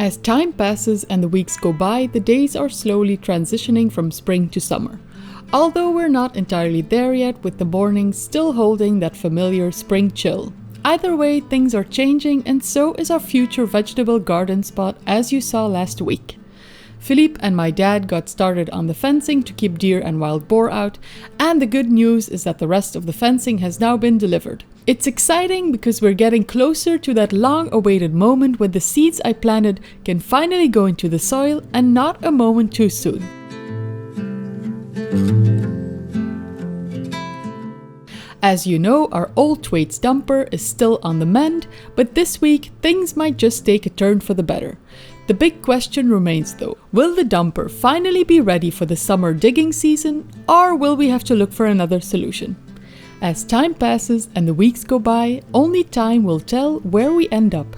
As time passes and the weeks go by, the days are slowly transitioning from spring to summer. Although we're not entirely there yet, with the mornings still holding that familiar spring chill. Either way, things are changing, and so is our future vegetable garden spot, as you saw last week. Philippe and my dad got started on the fencing to keep deer and wild boar out, and the good news is that the rest of the fencing has now been delivered. It's exciting because we're getting closer to that long-awaited moment when the seeds I planted can finally go into the soil, and not a moment too soon. As you know, our old Thwaites dumper is still on the mend, but this week things might just take a turn for the better. The big question remains though, will the dumper finally be ready for the summer digging season, or will we have to look for another solution? As time passes and the weeks go by, only time will tell where we end up.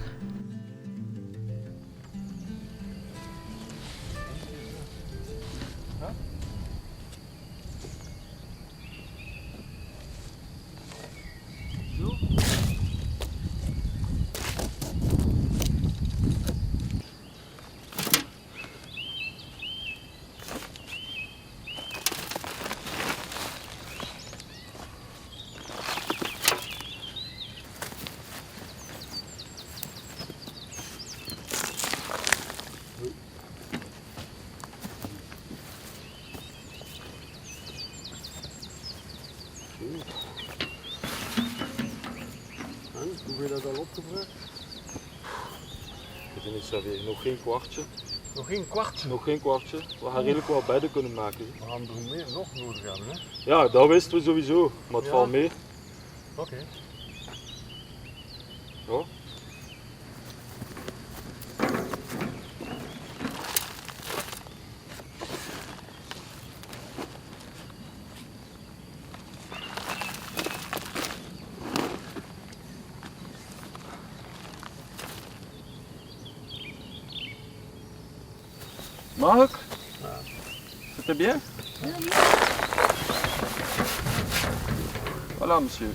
Hoeveel heb je dat al opgebruikt? Ik weet niet zoveel, nog geen kwartje. Nog geen kwartje? Nog geen kwartje. We gaan redelijk wel bedden kunnen maken. We gaan er meer nog nodig hebben, hè? Ja, dat wisten we sowieso, maar het valt mee. Oké. Ja. Mag ik? Ja. C'était bien? Voilà, monsieur.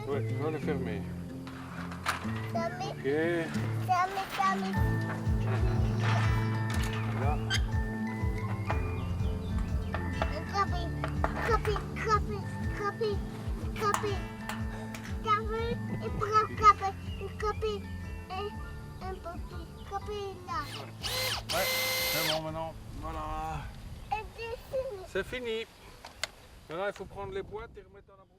Ouais, on va le fermer. Ok. Voilà. Ouais, c'est bon maintenant. Voilà. C'est fini. Maintenant, il faut prendre les boîtes et remettre dans la brouette.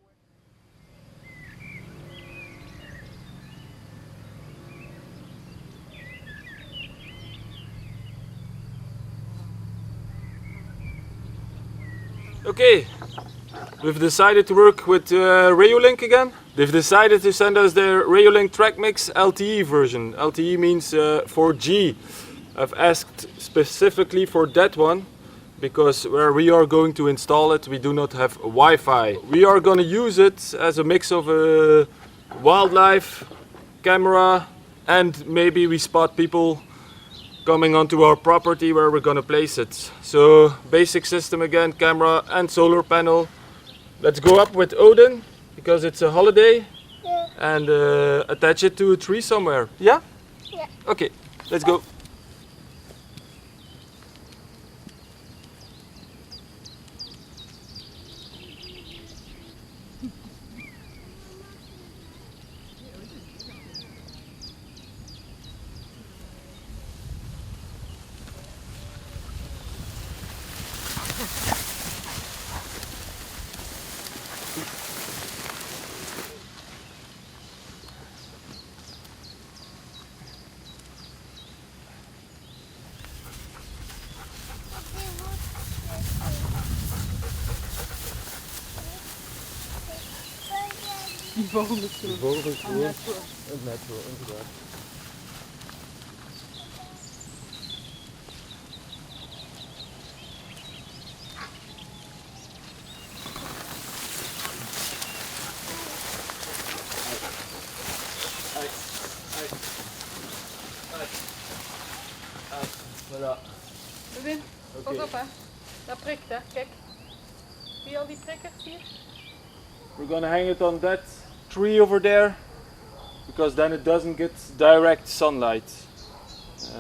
Oké, We've decided to work with Reolink again. They've decided to send us their Reolink Track Mix LTE version. LTE means 4G. I've asked specifically for that one because where we are going to install it, we do not have Wi-Fi. We are going to use it as a mix of a wildlife camera, and maybe we spot people coming onto our property where we're going to place it. So basic system again, camera and solar panel. Let's go up with Odin because it's a holiday. Yeah. And attach it to a tree somewhere. Yeah? Yeah. Okay, let's go. Die vogel is De vogel is gewoon natural, inderdaad. Voilà. Win, pas Okay. op hè. Dat prikt hè, kijk. Zie je al die prikkers hier? We're gonna hang it on that tree over there because then it doesn't get direct sunlight.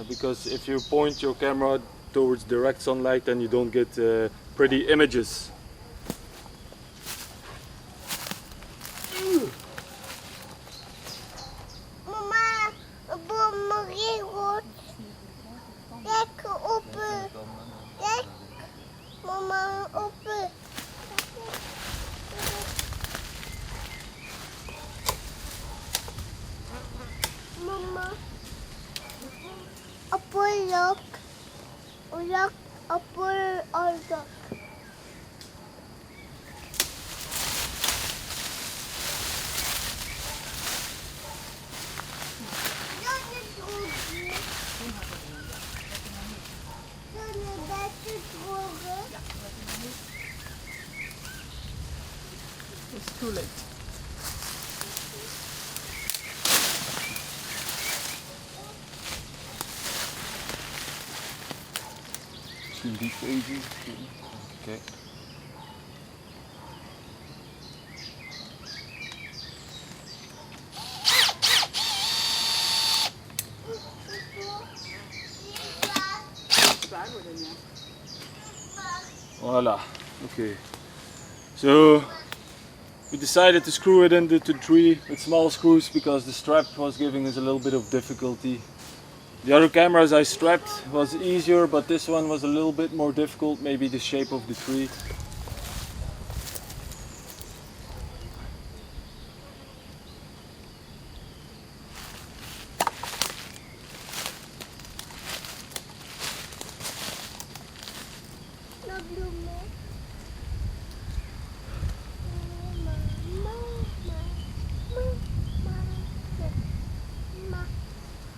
Because if you point your camera towards direct sunlight, then you don't get pretty images. Mama, een boom regelt. Kijk, open. Kijk. Mama, open. Mama. Appel, look. Look, appel, look. It's too late. Misschien die easy. Okay. Voila. Okay. So we decided to screw it into the tree with small screws because the strap was giving us a little bit of difficulty. The other cameras I strapped was easier, but this one was a little bit more difficult, maybe the shape of the tree.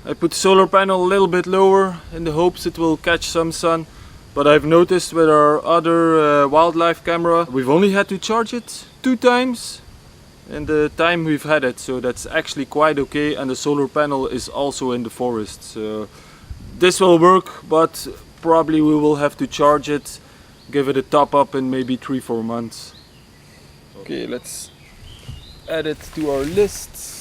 I put the solar panel a little bit lower in the hopes it will catch some sun, but I've noticed with our other wildlife camera we've only had to charge it 2 times in the time we've had it, so that's actually quite okay, and the solar panel is also in the forest, so this will work, but probably we will have to charge it, give it a top up in maybe 3-4 months. Okay, let's add it to our lists.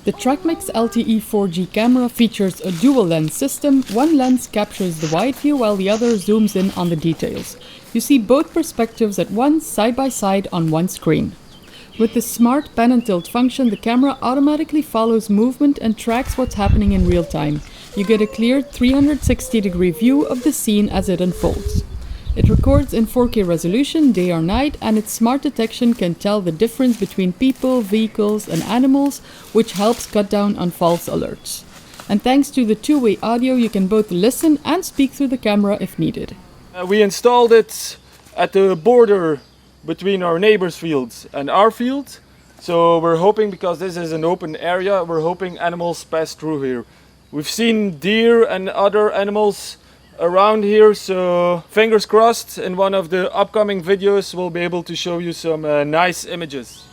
The TrackMix LTE 4G camera features a dual lens system. One lens captures the wide view while the other zooms in on the details. You see both perspectives at once, side by side on one screen. With the smart pan and tilt function, the camera automatically follows movement and tracks what's happening in real time. You get a clear 360-degree view of the scene as it unfolds. It records in 4K resolution day or night, and its smart detection can tell the difference between people, vehicles and animals, which helps cut down on false alerts. And thanks to the two-way audio, you can both listen and speak through the camera if needed. We installed it at the border between our neighbors' fields and our field. So we're hoping, because this is an open area, we're hoping animals pass through here. We've seen deer and other animals around here, so fingers crossed, in one of the upcoming videos we'll be able to show you some nice images.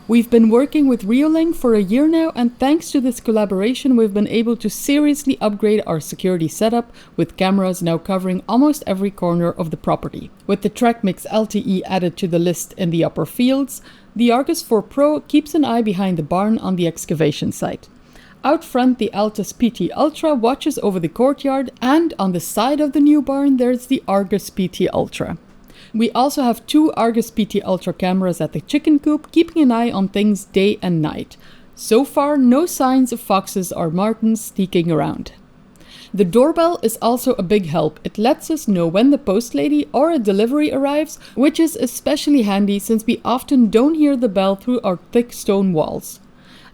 We've been working with Reolink for a year now, and thanks to this collaboration we've been able to seriously upgrade our security setup, with cameras now covering almost every corner of the property. With the TrackMix LTE added to the list in the upper fields, the Argus 4 Pro keeps an eye behind the barn on the excavation site. Out front, the Altus PT Ultra watches over the courtyard, and on the side of the new barn there's the Argus PT Ultra. We also have two Argus PT Ultra cameras at the chicken coop, keeping an eye on things day and night. So far, no signs of foxes or martens sneaking around. The doorbell is also a big help. It lets us know when the post lady or a delivery arrives, which is especially handy since we often don't hear the bell through our thick stone walls.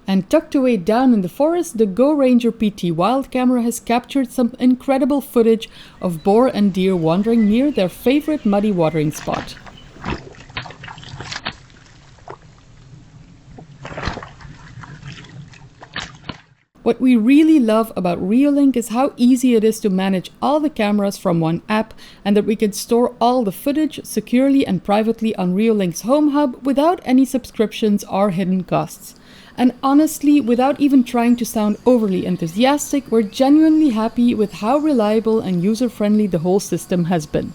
And tucked away down in the forest, the Go Ranger PT Wild camera has captured some incredible footage of boar and deer wandering near their favorite muddy watering spot. What we really love about Reolink is how easy it is to manage all the cameras from one app, and that we can store all the footage securely and privately on Reolink's Home Hub without any subscriptions or hidden costs. And honestly, without even trying to sound overly enthusiastic, we're genuinely happy with how reliable and user-friendly the whole system has been.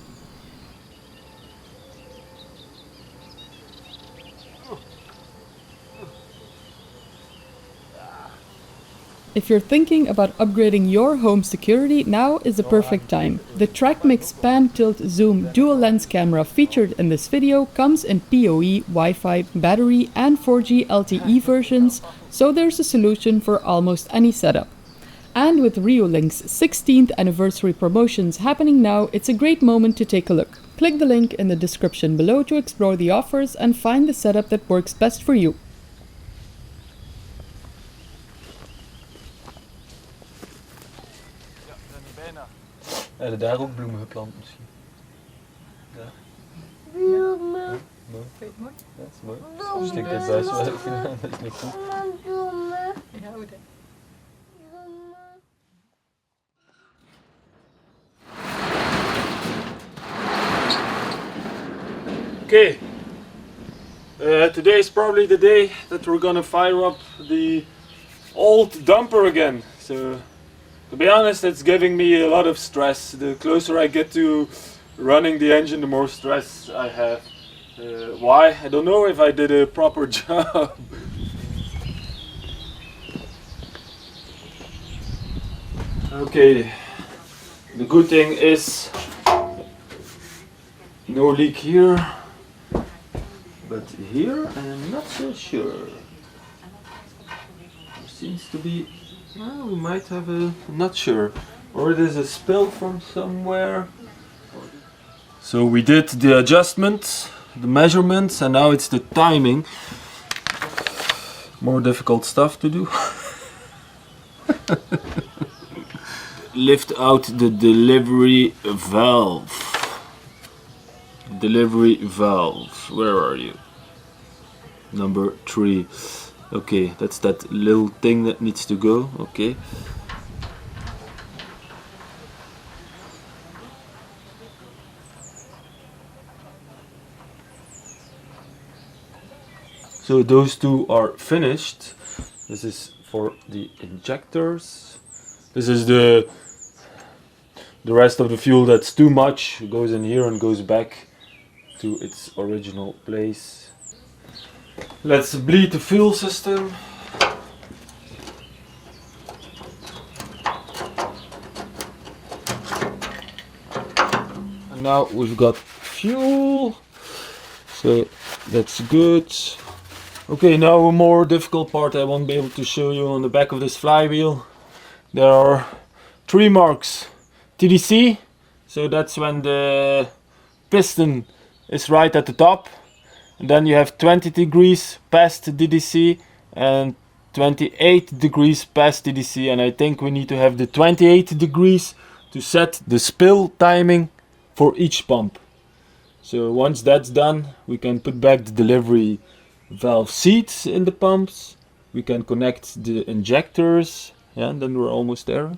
If you're thinking about upgrading your home security, now is the perfect time. The TrackMix Pan Tilt Zoom dual lens camera featured in this video comes in PoE, Wi-Fi, battery and 4G LTE versions, so there's a solution for almost any setup. And with Reolink's 16th anniversary promotions happening now, it's a great moment to take a look. Click the link in the description below to explore the offers and find the setup that works best for you. Hadden daar ook bloemen geplant misschien? Ja. Bloemen. Mooi. Ja, dat is mooi. Een stuk dit buis wel gedaan, dat is niet goed. Bloemen. Ja, goed hè. Okay, today is probably the day that we're gonna fire up the old dumper again. So, to be honest, it's giving me a lot of stress. The closer I get to running the engine, the more stress I have. Why? I don't know if I did a proper job. Okay, the good thing is no leak here, but here I'm not so sure. There seems to be, well, we might have a, not sure, or there's a spill from somewhere. So we did the adjustment, the measurements, and now it's the timing. More difficult stuff to do. Lift out the delivery valve. Delivery valve, where are you? Number 3. Okay, that's that little thing that needs to go. Okay. So those two are finished. This is for the injectors. This is the rest of the fuel that's too much. It goes in here and goes back to its original place. Let's bleed the fuel system. And now we've got fuel, so that's good. Okay, now a more difficult part I won't be able to show you. On the back of this flywheel there are 3 marks. TDC, so that's when the piston is right at the top, And then you have 20 degrees past DDC and 28 degrees past DDC, and I think we need to have the 28 degrees to set the spill timing for each pump. So once that's done, we can put back the delivery valve seats in the pumps. We can connect the injectors, yeah, and then we're almost there.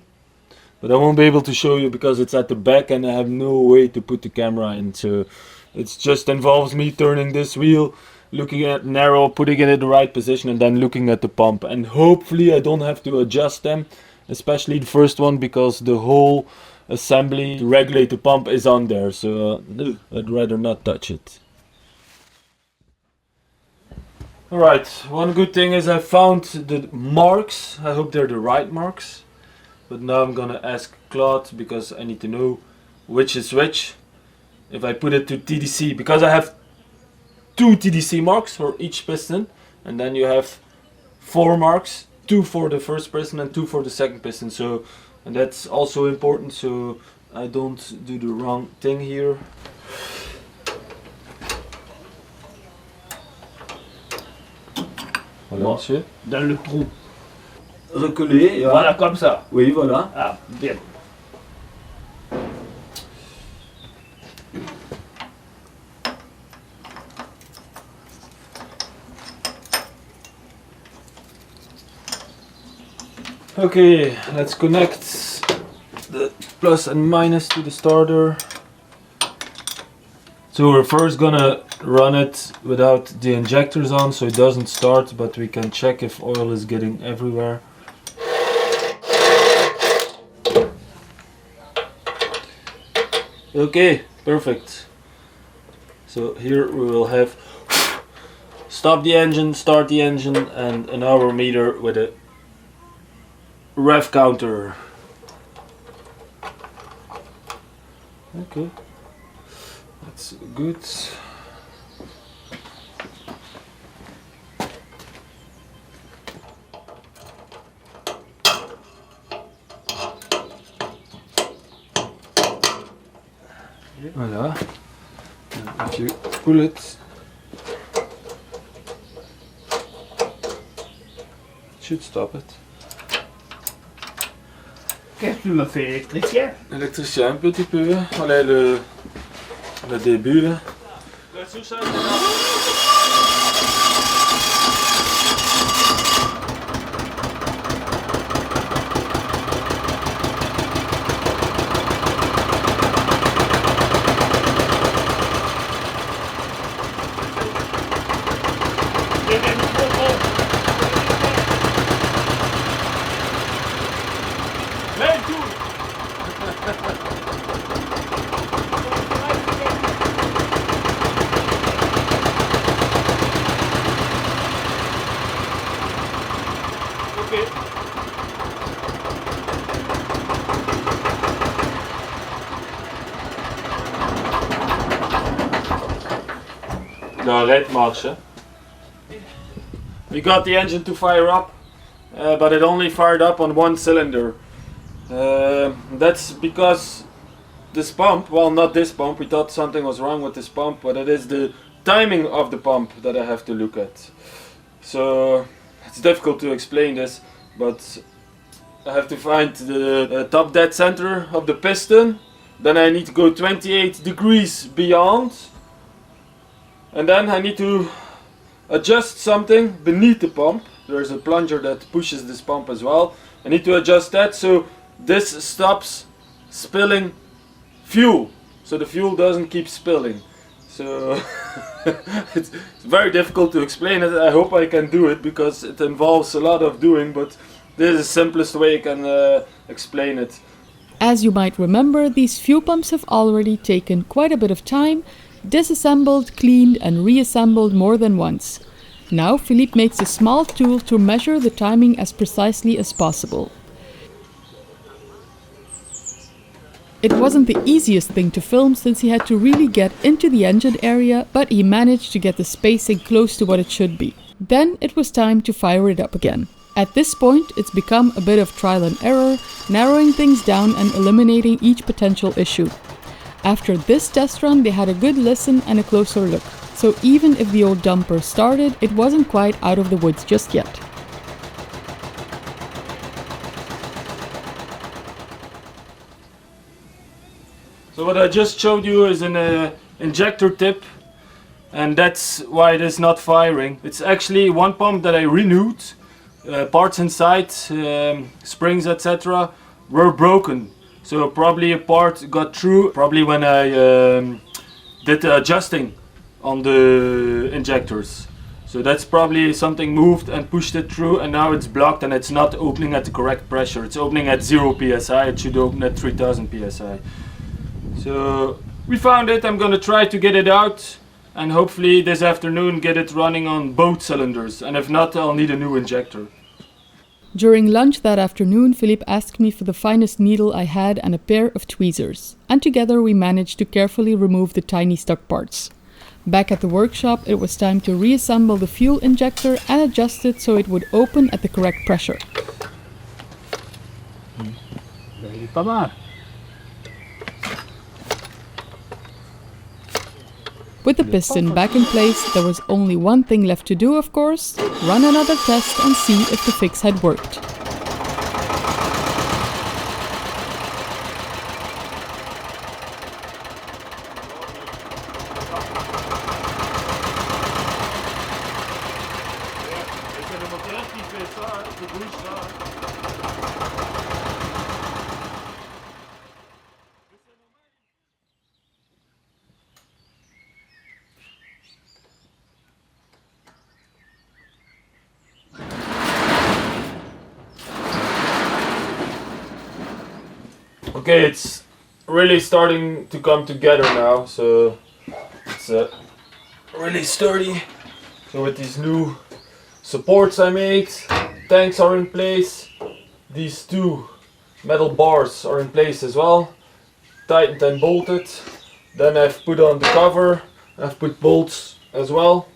But I won't be able to show you because it's at the back and I have no way to put the camera in. So it just involves me turning this wheel, looking at narrow, putting it in the right position, and then looking at the pump. And hopefully I don't have to adjust them, especially the first one, because the whole assembly to regulate the pump is on there, so I'd rather not touch it. Alright, one good thing is I found the marks. I hope they're the right marks. But now I'm gonna ask Claude, because I need to know which is which. If I put it to TDC, because I have 2 TDC marks for each piston, and then you have 4 marks, 2 for the first piston and 2 for the second piston. So, and that's also important, so I don't do the wrong thing here. Voilà, monsieur. Dans le trou. Recoller. Voilà, comme ça. Oui, voilà. Ah, bien. Okay, let's connect the plus and minus to the starter. So we're first gonna run it without the injectors on, so it doesn't start, but we can check if oil is getting everywhere. Okay, perfect. So here we will have stop the engine, start the engine, and an hour meter with a rev counter. Okay, that's good. Voilà. And if you pull it, it should stop it. Qu'est-ce que tu me fais, électricien? Électricien un petit peu, voilà le début là. The red marks. We got the engine to fire up, but it only fired up on one cylinder. That's because this pump, well, not this pump, we thought something was wrong with this pump, but it is the timing of the pump that I have to look at. So it's difficult to explain this, but I have to find the top dead center of the piston. Then I need to go 28 degrees beyond. And then I need to adjust something beneath the pump. There's a plunger that pushes this pump as well. I need to adjust that so this stops spilling fuel. So the fuel doesn't keep spilling. So it's very difficult to explain it. I hope I can do it because it involves a lot of doing, but this is the simplest way I can explain it. As you might remember, these fuel pumps have already taken quite a bit of time, disassembled, cleaned and reassembled more than once. Now Philippe makes a small tool to measure the timing as precisely as possible. It wasn't the easiest thing to film since he had to really get into the engine area, but he managed to get the spacing close to what it should be. Then it was time to fire it up again. At this point, it's become a bit of trial and error, narrowing things down and eliminating each potential issue. After this test run, they had a good listen and a closer look. so even if the old dumper started, it wasn't quite out of the woods just yet. So what I just showed you is an injector tip, and that's why it is not firing. It's actually one pump that I renewed. Parts inside, springs, etc. were broken. So probably a part got through, probably when I did the adjusting on the injectors. So that's probably something moved and pushed it through, and now it's blocked and it's not opening at the correct pressure. It's opening at 0 psi, it should open at 3000 psi. So we found it. I'm gonna try to get it out and hopefully this afternoon get it running on both cylinders, and if not, I'll need a new injector. During lunch that afternoon, Philippe asked me for the finest needle I had and a pair of tweezers, and together we managed to carefully remove the tiny stuck parts. Back at the workshop, it was time to reassemble the fuel injector and adjust it so it would open at the correct pressure. Pas mal. With the piston back in place, there was only one thing left to do, of course: run another test and see if the fix had worked. Okay, it's really starting to come together now, so it's really sturdy. So with these new supports I made, tanks are in place, these two metal bars are in place as well, tightened and bolted. Then I've put on the cover, I've put bolts as well,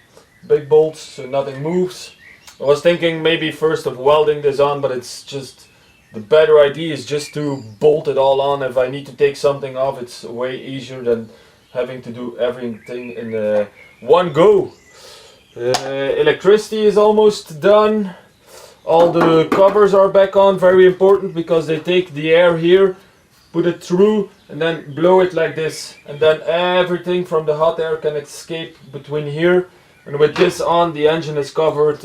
big bolts so nothing moves. I was thinking maybe first of welding this on, but it's just the better idea is just to bolt it all on. If I need to take something off, it's way easier than having to do everything in one go. Electricity is almost done. All the covers are back on, very important because they take the air here, put it through and then blow it like this, and then everything from the hot air can escape between here. And with this on, the engine is covered.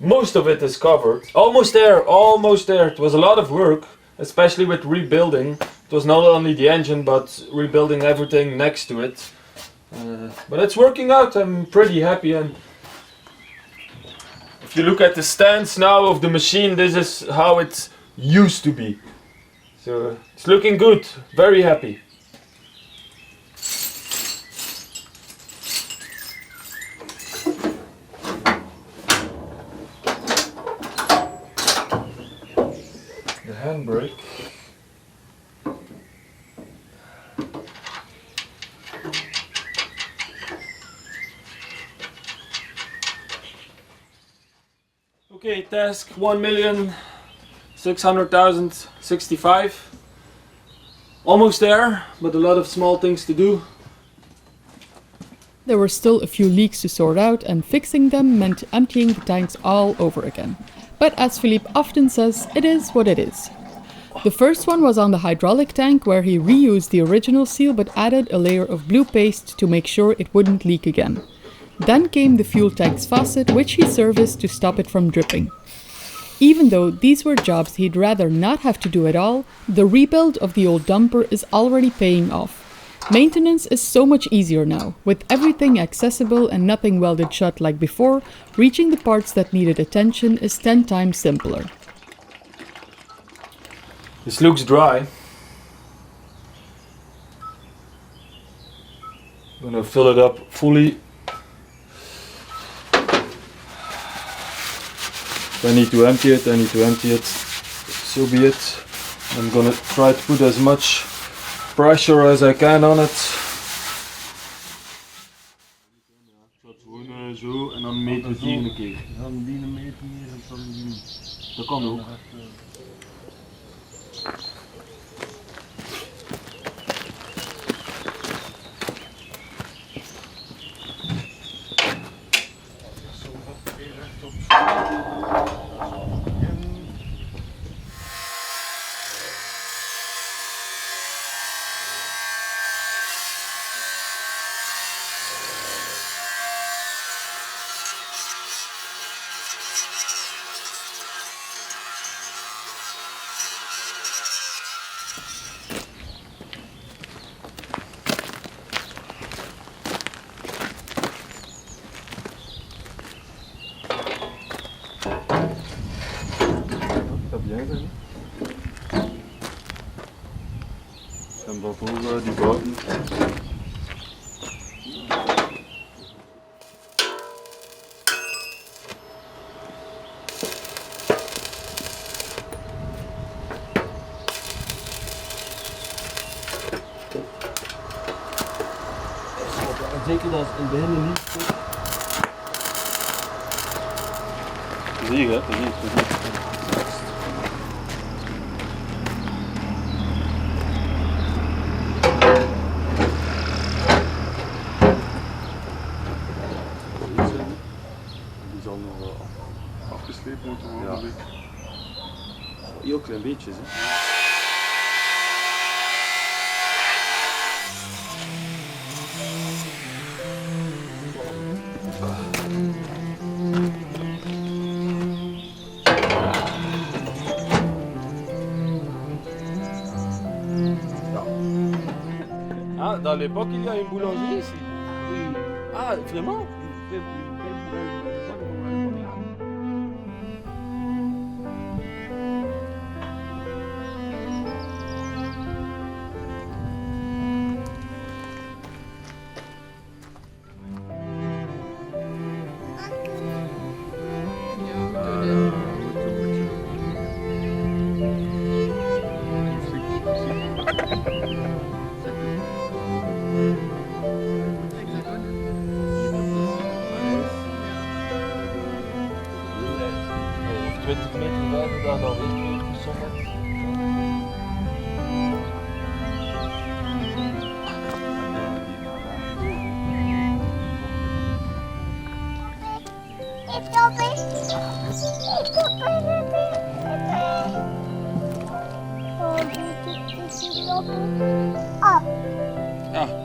Most of it is covered. Almost there, almost there. It was a lot of work, especially with rebuilding. It was not only the engine, but rebuilding everything next to it. But it's working out. I'm pretty happy. And if you look at the stance now of the machine, this is how it used to be. So it's looking good. Very happy. Handbrake. Okay, task 1,600,065. Almost there, but a lot of small things to do. There were still a few leaks to sort out, and fixing them meant emptying the tanks all over again. But as Philippe often says, it is what it is. The first one was on the hydraulic tank, where he reused the original seal but added a layer of blue paste to make sure it wouldn't leak again. Then came the fuel tank's faucet, which he serviced to stop it from dripping. Even though these were jobs he'd rather not have to do at all, the rebuild of the old dumper is already paying off. Maintenance is so much easier now. With everything accessible and nothing welded shut like before, reaching the parts that needed attention is 10 times simpler. This looks dry. I'm gonna fill it up fully. If I need to empty it, I need to empty it. So be it. I'm gonna try to put as much pressure as I can on it. Gewoon zo en dan meten we het hier een keer. Dan die een meter meer en dan die. Dat kan ook. En boven die boten. Zeker dat het in het begin niet. Zie je, dat is Die zal nog afgesleept moeten worden. Ja. Een beetje. heel klein beetjes. Hè. Ah, dans l'époque, il y a une boulangerie ici. Oui. Ah, vraiment? Ah. Ja.